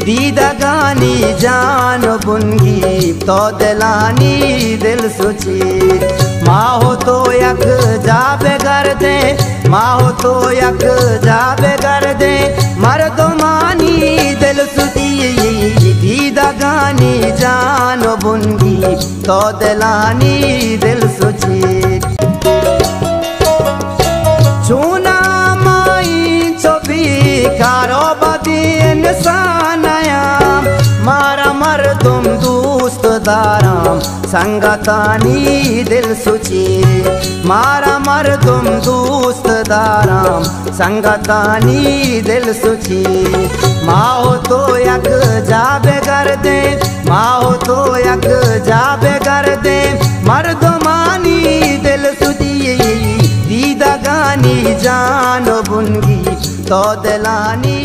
दीदगानी जान बुनगी तो दिलानी दिल सुची। माँ हो तो यक जाबे कर दे, माँ हो तो यक जाबे कर दे, मर्दमानी दिल सुची। दीदगानी जान बुनगी तो दिलानी दिल सुची। चूना माई चोबी कारो बदी इंसानया, मारा मर्दुम दोस्त दाराम संगतानी दिल सुची। मारा मर्दुम दोस्त दाराम संगतानी दिल सुची। माँ हो तो यक जाबे कर दे, माँ हो तो यक जाबे कर दे, मर्दमानी दिल सुची। दीदगानी जान बुनगी तो दिलानी